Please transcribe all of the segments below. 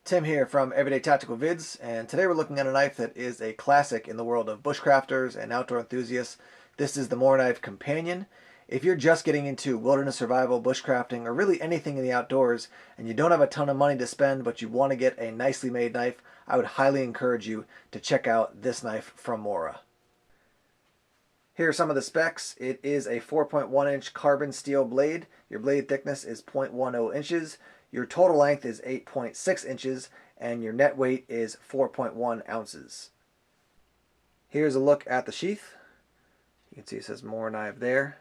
Tim here from Everyday Tactical Vids, and today we're looking at a knife that is a classic in the world of bushcrafters and outdoor enthusiasts. This is the Mora Knife Companion. If you're just getting into wilderness survival, bushcrafting, or really anything in the outdoors, and you don't have a ton of money to spend, but you want to get a nicely made knife, I would highly encourage you to check out this knife from Mora. Here are some of the specs. It is a 4.1 inch carbon steel blade. Your blade thickness is 0.10 inches. Your total length is 8.6 inches, and your net weight is 4.1 ounces. Here's a look at the sheath. You can see it says Mora Knife there.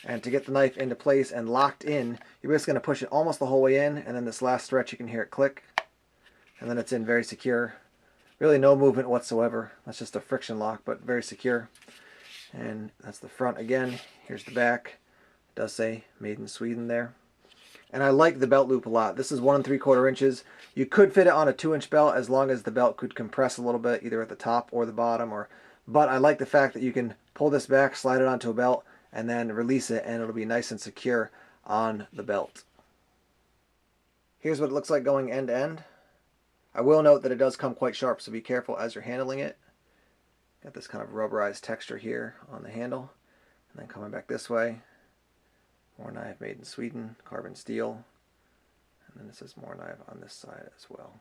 And to get the knife into place and locked in, you're just going to push it almost the whole way in, and then this last stretch you can hear it click. And then it's in very secure. Really no movement whatsoever. That's just a friction lock, but very secure. And that's the front again. Here's the back. It does say made in Sweden there. And I like the belt loop a lot. This is 1 3/4 inches. You could fit it on a 2-inch belt as long as the belt could compress a little bit, either at the top or the bottom. But I like the fact that you can pull this back, slide it onto a belt, and then release it, and it'll be nice and secure on the belt. Here's what it looks like going end to end. I will note that it does come quite sharp, so be careful as you're handling it. Got this kind of rubberized texture here on the handle, and then coming back this way. Mora Knife made in Sweden, carbon steel, and then it says Mora Knife on this side as well.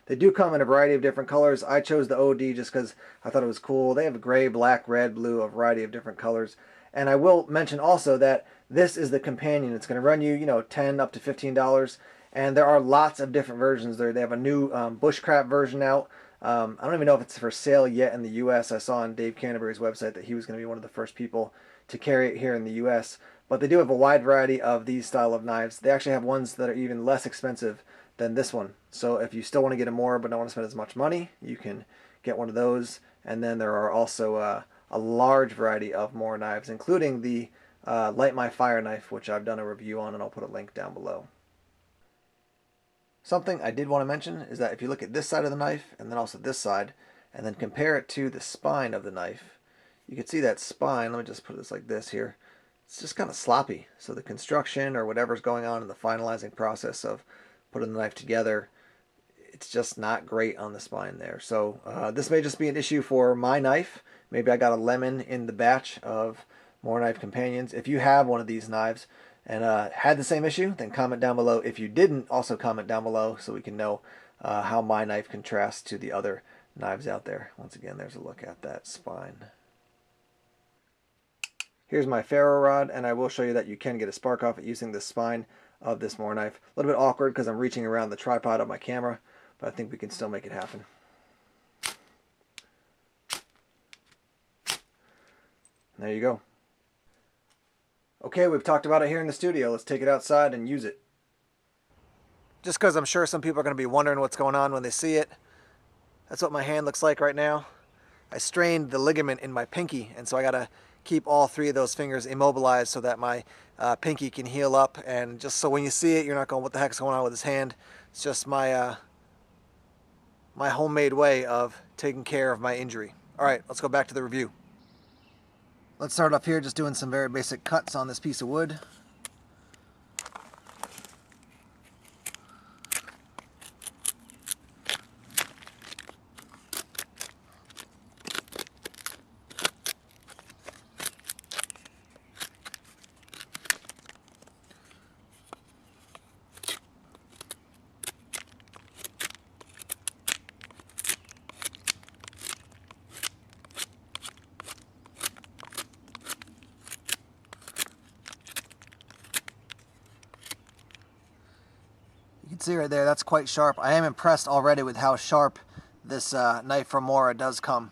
They do come in a variety of different colors. I chose the OD just because I thought it was cool. They have gray, black, red, blue, a variety of different colors. And I will mention also that this is the Companion. It's going to run you, $10 up to $15, and there are lots of different versions there. They have a new Bushcraft version out. I don't even know if it's for sale yet in the U.S. I saw on Dave Canterbury's website that he was going to be one of the first people to carry it here in the U.S., but they do have a wide variety of these style of knives. They actually have ones that are even less expensive than this one. So if you still want to get a Mora but don't want to spend as much money, you can get one of those. And then there are also a large variety of Mora knives, including the Light My Fire knife, which I've done a review on, and I'll put a link down below. Something I did want to mention is that if you look at this side of the knife and then also this side, and then compare it to the spine of the knife, you can see that spine. Let me just put this like this here. It's just kind of sloppy. So the construction or whatever's going on in the finalizing process of putting the knife together, it's just not great on the spine there. So this may just be an issue for my knife. Maybe I got a lemon in the batch of Mora Knife Companions. If you have one of these knives and had the same issue, then comment down below. If you didn't, also comment down below so we can know how my knife contrasts to the other knives out there. Once again, there's a look at that spine. Here's my Ferro Rod, and I will show you that you can get a spark off it using the spine of this Mora knife. A little bit awkward because I'm reaching around the tripod of my camera, but I think we can still make it happen. There you go. Okay, we've talked about it here in the studio. Let's take it outside and use it. Just because I'm sure some people are going to be wondering what's going on when they see it. That's what my hand looks like right now. I strained the ligament in my pinky, and so I got to keep all 3 of those fingers immobilized so that my pinky can heal up, and just so when you see it, you're not going, what the heck's going on with his hand? It's just my my homemade way of taking care of my injury. All right, let's go back to the review. Let's start off here just doing some very basic cuts on this piece of wood. You can see right there, that's quite sharp. I am impressed already with how sharp this knife from Mora does come.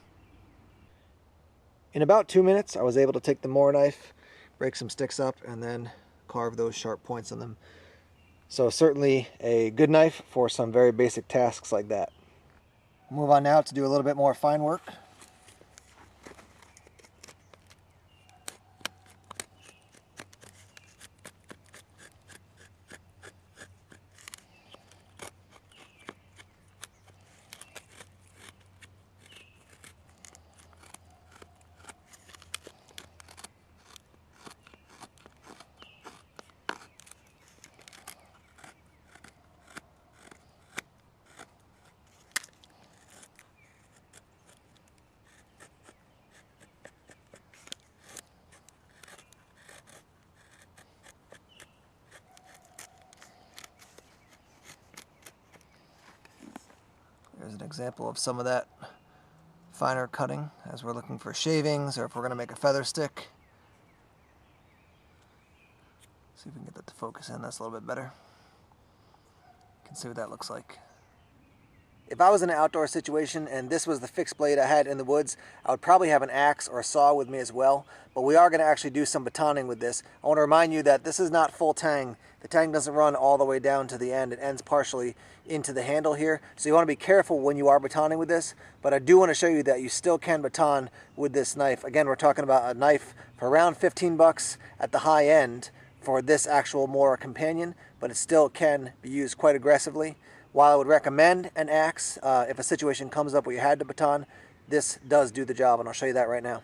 In about 2 minutes, I was able to take the Mora knife, break some sticks up, and then carve those sharp points on them. So certainly a good knife for some very basic tasks like that. Move on now to do a little bit more fine work. an example of some of that finer cutting as we're looking for shavings or if we're going to make a feather stick. See if we can get that to focus in. That's a little bit better. You can see what that looks like. If I was in an outdoor situation and this was the fixed blade I had in the woods, I would probably have an axe or a saw with me as well. But we are going to actually do some batoning with this. I want to remind you that this is not full tang. The tang doesn't run all the way down to the end. It ends partially into the handle here. So you want to be careful when you are batoning with this. But I do want to show you that you still can baton with this knife. Again, we're talking about a knife for around 15 bucks at the high end for this actual Mora companion, but it still can be used quite aggressively. While I would recommend an axe, if a situation comes up where you had to baton, this does do the job, and I'll show you that right now.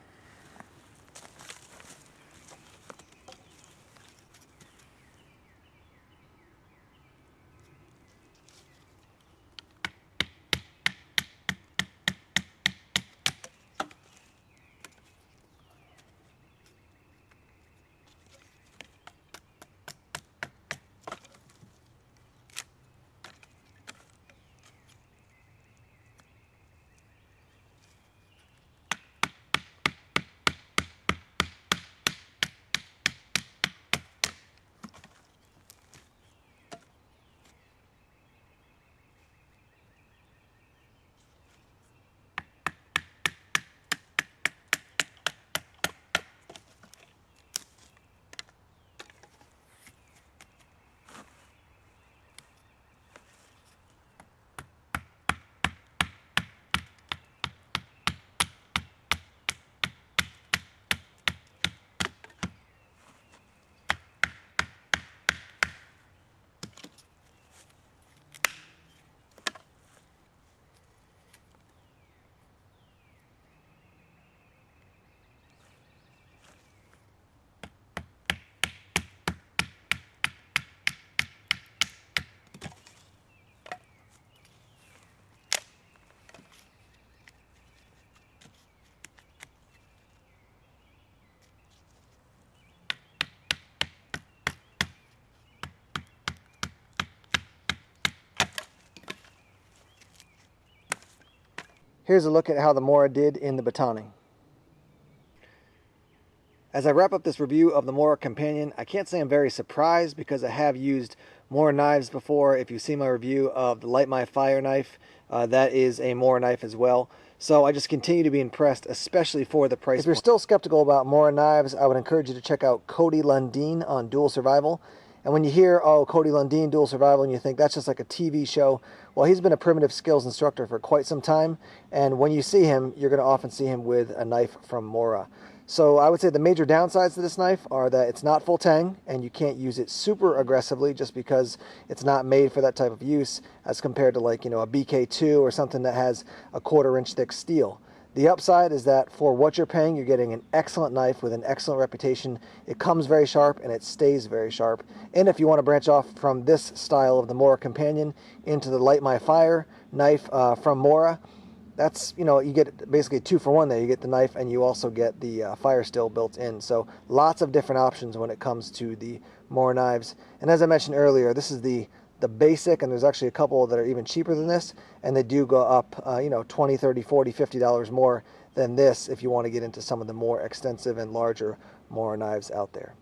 Here's a look at how the Mora did in the batoning. As I wrap up this review of the Mora Companion, I can't say I'm very surprised because I have used Mora knives before. If you see my review of the Light My Fire knife, that is a Mora knife as well. So I just continue to be impressed, especially for the price. If you're still skeptical about Mora knives, I would encourage you to check out Cody Lundeen on Dual Survival. And when you hear, oh, Cody Lundeen, Dual Survival, and you think that's just like a TV show, well, he's been a primitive skills instructor for quite some time. And when you see him, you're going to often see him with a knife from Mora. So I would say the major downsides to this knife are that it's not full tang, and you can't use it super aggressively just because it's not made for that type of use as compared to, like, you know, a BK2 or something that has a 1/4 inch thick steel. The upside is that for what you're paying, you're getting an excellent knife with an excellent reputation. It comes very sharp and it stays very sharp. And if you want to branch off from this style of the Mora Companion into the Light My Fire knife from Mora, that's, you know, you get basically 2 for 1 there. You get the knife and you also get the fire still built in. So lots of different options when it comes to the Mora knives. And as I mentioned earlier, this is the basic, and there's actually a couple that are even cheaper than this, and they do go up, you know, $20, $30, $40, $50 more than this if you want to get into some of the more extensive and larger Mora knives out there.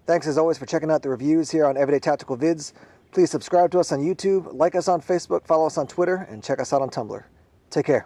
Thanks as always for checking out the reviews here on Everyday Tactical Vids. Please subscribe to us on YouTube, like us on Facebook, follow us on Twitter, and check us out on Tumblr. Take care.